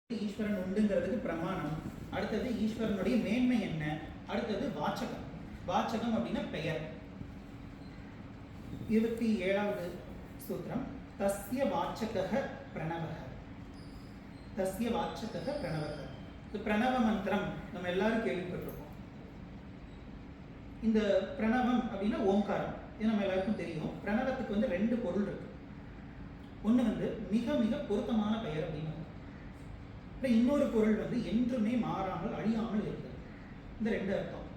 ஈஸ்வரன் உண்டுங்கிறதுக்கு பிரமாணம். அடுத்தது ஈஸ்வரனுடைய மேன்மை என்ன, அடுத்தது வாச்சகம். வாச்சகம் அப்படின்னா பெயர். 27வது சூத்திரம் தஸ்ய வாச்சகः பிரணவः. தஸ்ய வாச்சகः பிரணவः. இது பிரணவ மந்திரம் நம்ம எல்லாரும் கேள்விப்பட்டிருக்கோம். இந்த பிரணவம் அப்படின்னா ஓங்காரம். இது நம்ம எல்லாருக்கும் தெரியும். பிரணவத்துக்கு வந்து 2 பொருள் இருக்கு. ஒன்று வந்து மிக மிக பொருத்தமான பெயர் அப்படின்னு, இன்னொரு பொருள் வந்து என்றுமே மாறாமல் அழியாமல் இருக்குது. இந்த 2 அர்த்தம்.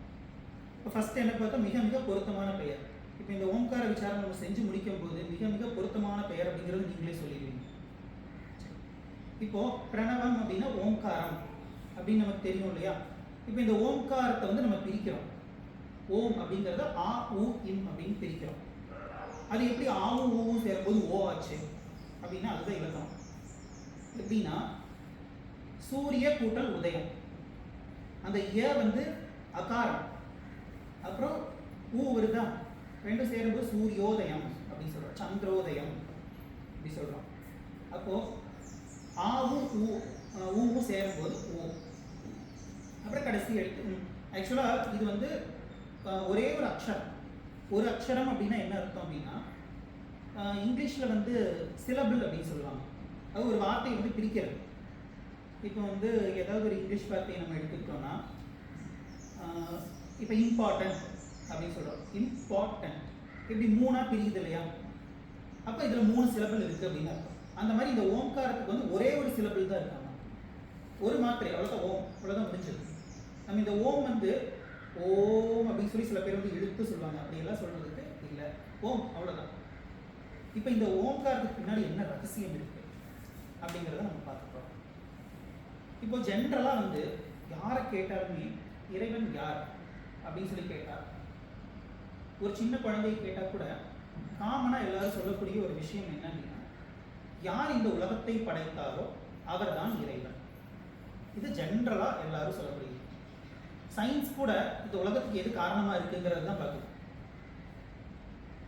இப்போ ஃபர்ஸ்ட் என்ன பார்த்தா மிக மிக பொருத்தமான பெயர். இப்போ இந்த ஓம்கார விசாரம் நம்ம செஞ்சு முடிக்கும் போது மிக மிக பொருத்தமான பெயர் அப்படிங்கிறது நீங்களே சொல்லிடுவீங்க. இப்போ பிரணவம் அப்படின்னா ஓம்காரம் அப்படின்னு நமக்கு தெரியும் இல்லையா? இப்போ இந்த ஓம்காரத்தை வந்து நம்ம பிரிக்கிறோம். ஓம் அப்படிங்கிறத ஆ உ இம் அப்படின்னு பிரிக்கிறோம். அது எப்படி ஆவும் ஊவும் சேரும்போது ஓ ஆச்சு அப்படின்னா அதுதான் இலக்கணம். எப்படின்னா சூரிய கூட்டல் உதயம், அந்த ஏ வந்து அகாரம், அப்புறம் ஊ வருதா, 2 சேரும்போது சூரியோதயம் அப்படின்னு சொல்றோம், சந்திரோதயம் அப்படி சொல்றோம். அப்போ ஆவும் ஊவும் சேரும்போது ஓ. அப்புறம் கடைசி எழுத்து. ஆக்சுவலா இது வந்து ஒரே ஒரு அக்ஷரம். ஒரு அக்ஷரம் அப்படின்னா என்ன அர்த்தம் அப்படின்னா, இங்கிலீஷ்ல வந்து சிலபிள் அப்படின்னு சொல்லுவாங்க. அது ஒரு வார்த்தையை வந்து பிரிக்கிறது. இப்போ வந்து ஏதாவது ஒரு இங்கிலீஷ் வார்த்தையை நம்ம எடுத்துக்கிட்டோம்னா, இப்போ இம்பார்ட்டன்ட் அப்படின்னு சொல்கிறோம். இம்பார்ட்டன்ட் இப்படி 3ஆக பிரியுது இல்லையா? அப்போ இதில் 3 சிலபிள் இருக்குது அப்படின்னு அர்த்தம். அந்த மாதிரி இந்த ஓம்காரத்துக்கு வந்து ஒரே ஒரு சிலபிள் தான் இருக்காங்க, ஒரு மாத்திரை, அவ்வளோதான். ஓம் அவ்வளோதான் முடிஞ்சது. நம்ம இந்த ஓம் வந்து ஓம் அப்படின்னு சொல்லி சில பேர் வந்து இழுத்து சொல்லுவாங்க, அப்படியெல்லாம் சொல்கிறதுக்கு இல்லை. ஓம் அவ்வளோதான். இப்போ இந்த ஓம்காரத்துக்கு பின்னாடி என்ன ரகசியம் இருக்குது அப்படிங்கிறத நம்ம பார்த்துக்கிறோம். இப்போ ஜென்ரலாக வந்து யாரை கேட்டாலுமே இறைவன் யார் அப்படின்னு சொல்லி கேட்டால், ஒரு சின்ன குழந்தையை கேட்டால் கூட காமனாக எல்லாரும் சொல்லக்கூடிய ஒரு விஷயம் என்ன அப்படின்னா, யார் இந்த உலகத்தை படைத்தாரோ அவர் தான் இறைவன். இது ஜென்ரலாக எல்லாரும் சொல்லக்கூடியது. சயின்ஸ் கூட இந்த உலகத்துக்கு எது காரணமாக இருக்குங்கிறது தான் பார்க்குது.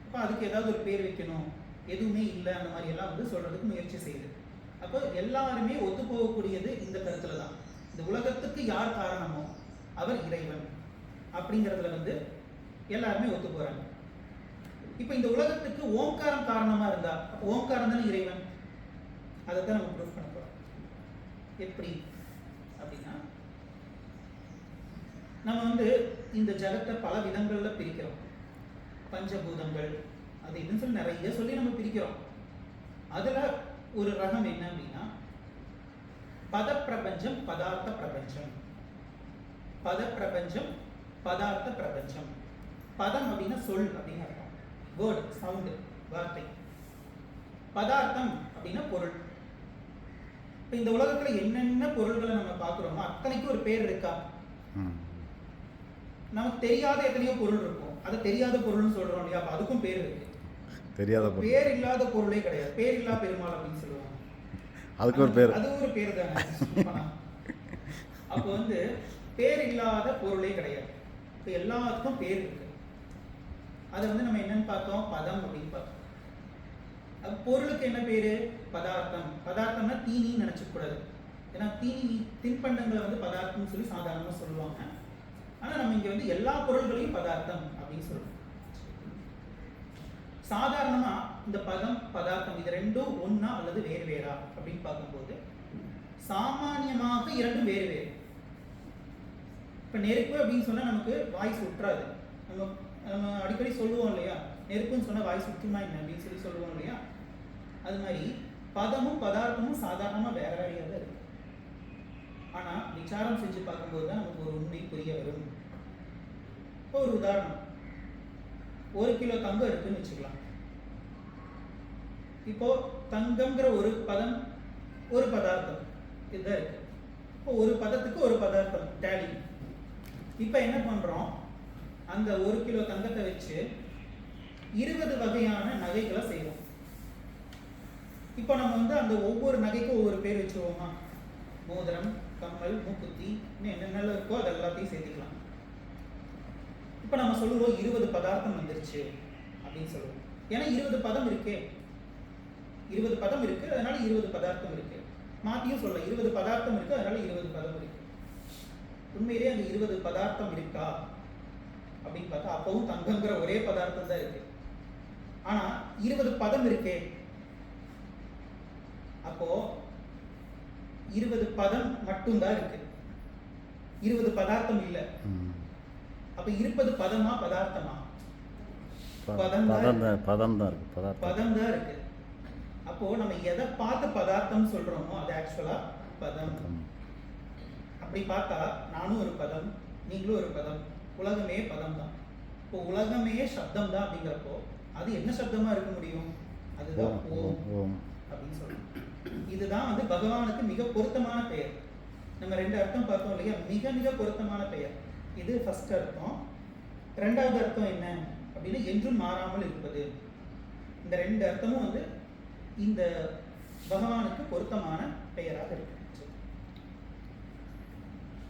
அப்போ அதுக்கு ஏதாவது ஒரு பேர் வைக்கணும், எதுவுமே இல்லை அந்த மாதிரி எல்லாம் வந்து சொல்கிறதுக்கு முயற்சி செய்யுது. அப்போ எல்லாருமே ஒத்து போகக்கூடியது இந்த கருத்துல தான். இந்த உலகத்துக்கு யார் காரணமோ அவர் இறைவன் அப்படிங்கிறதுல வந்து எல்லாருமே ஒத்து போறாங்க. இப்போ இந்த உலகத்துக்கு ஓங்காரம் காரணமா இருந்தா ஓங்காரம் தானே இறைவன். அதைத்தான் நம்ம ப்ரூஃப் பண்ண போறோம். எப்படி அப்படின்னா, நம்ம வந்து இந்த ஜகத்தை பல விதங்கள்ல பிரிக்கிறோம். பஞ்சபூதங்கள் அது இதுன்னு சொல்லி நிறைய சொல்லி நம்ம பிரிக்கிறோம். அதுல ஒரு ரகம் என்ன அப்படின்னா, பத பிரபஞ்சம் பதார்த்த பிரபஞ்சம். பத பிரபஞ்சம் பதார்த்த பிரபஞ்சம். பதம் அப்படின்னா சொல் அப்படின்னு அர்த்தம், வேர்டு, சவுண்டு, வார்த்தை. பதார்த்தம் அப்படின்னா பொருள். இப்போ இந்த உலகத்துல என்னென்ன பொருள்களை நம்ம பார்க்குறோமோ அத்தனைக்கும் ஒரு பேர் இருக்கா? நமக்கு தெரியாத எத்தனையோ பொருள் இருக்கும், அதை தெரியாத பொருள்னு சொல்றோம் இல்லையா? அப்போ அதுக்கும் பேர் இருக்கு. பேர் இல்லாத பொருளே கிடையாது. பேர் இல்லா பெருமாள் அப்படின்னு சொல்லுவாங்க, அதுக்கு ஒரு பேர். அது ஒரு பேர் தானே. அப்போ வந்து பேர் இல்லாத பொருளே கிடையாது. இப்போ எல்லாத்துக்கும் பேர் இருக்கு. அதை வந்து நம்ம என்னன்னு பார்த்தோம், பதம் அப்படின்னு பார்த்தோம். அது பொருளுக்கு என்ன பேரு? பதார்த்தம். பதார்த்தம்னா தீனின்னு நினைச்சுக்க கூடாது. ஏன்னா தீனி தின்பண்டங்களை வந்து பதார்த்தம்னு சொல்லி சாதாரணமாக சொல்லுவாங்க. ஆனா நம்ம இங்க வந்து எல்லா பொருள்களையும் பதார்த்தம் அப்படின்னு சொல்றோம். சாதாரணமா இந்த பதம் பதார்த்தம் இது 2ம் ஒன்னா அல்லது வேறு வேறா அப்படின்னு பார்க்கும்போது சாமானியமாக 2ம் வேறு வேறு. இப்ப நெருப்பு அப்படின்னு சொன்னா நமக்கு வாய் சுற்றாது. நம்ம அடிக்கடி சொல்லுவோம் இல்லையா, நெருப்புன்னு சொன்னா வாய் சுற்றுமா என்ன அப்படின்னு சொல்லி சொல்லுவோம் இல்லையா? அது மாதிரி பதமும் பதார்த்தமும் சாதாரணமா வேற வேறையா தான் இருக்கு. ஆனா விசாரம் செஞ்சு பார்க்கும்போது தான் நமக்கு ஒரு உண்மை புரிய வரும். ஒரு உதாரணம், 1 கிலோ தங்கம் இருக்குன்னு வச்சுக்கலாம். இப்போ தங்கம்ங்கிற ஒரு பதம் ஒரு பதார்த்தம் இதுதான் இருக்கு. இப்போ ஒரு பதத்துக்கு ஒரு பதார்த்தம் டேலி. இப்போ என்ன பண்றோம், அந்த 1 கிலோ தங்கத்தை வச்சு 20 வகையான நகைகளை செய்வோம். இப்போ நம்ம வந்து அந்த ஒவ்வொரு நகைக்கும் ஒவ்வொரு பேர் வச்சுருவோமா? மோதிரம், கம்மல், மூக்குத்தி, இன்னும் என்னென்ன இருக்கோ அது எல்லாத்தையும் சேர்த்துக்கலாம். இப்போ நம்ம சொல்லுவோம் 20 பதார்த்தம் வந்துருச்சு அப்படின்னு சொல்லுவோம். ஏன்னா 20 பதம் இருக்கே, 20 பதம் இருக்கு, அதனால 20 பதார்த்தம் இருக்கு. மாற்றியும் சொல்லலாம் 20 பதார்த்தம் இருக்குது, அதனால 20 பதம் இருக்கு. உண்மையிலேயே அங்கே 20 பதார்த்தம் இருக்கா அப்படின்னு பார்த்தா அப்பவும் தங்கங்கிற ஒரே பதார்த்தம் தான் இருக்கு. ஆனால் 20 பதம் இருக்கே, அப்போ 20 பதம் மட்டும்தான் இருக்கு, 20 பதார்த்தம் இல்லை. அப்ப இருப்பது பதமா பதார்த்தமா? பதம் தான் இருக்கு. அப்போ நம்ம எதை பார்த்து பதார்த்தம் சொல்றோமோ அது ஆக்சுவலா பதம். அப்படி பார்த்தா நானும் ஒரு பதம், நீங்களும் ஒரு பதம், உலகமே பதம் தான். இப்போ உலகமே சப்தம் தான் அப்படிங்கிறப்போ அது என்ன சப்தமா இருக்க முடியும்? அதுதான் ஓம் அப்படின்னு சொல்றோம். இதுதான் வந்து பகவானுக்கு மிக பொருத்தமான பெயர். நம்ம 2 அர்த்தம் பார்த்தோம் இல்லையா, மிக மிக பொருத்தமான பெயர். இது ஃபர்ஸ்ட் அர்த்தம். ரெண்டாவது அர்த்தம் என்ன அப்படின்னா என்றும் மாறாமல் இருப்பது. இந்த 2 அர்த்தமும் வந்து இந்த பகவானுக்கு பொருத்தமான பெயராக இருக்கு.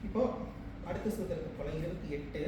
இப்போ அடுத்த சூத்திரத்தை போல 28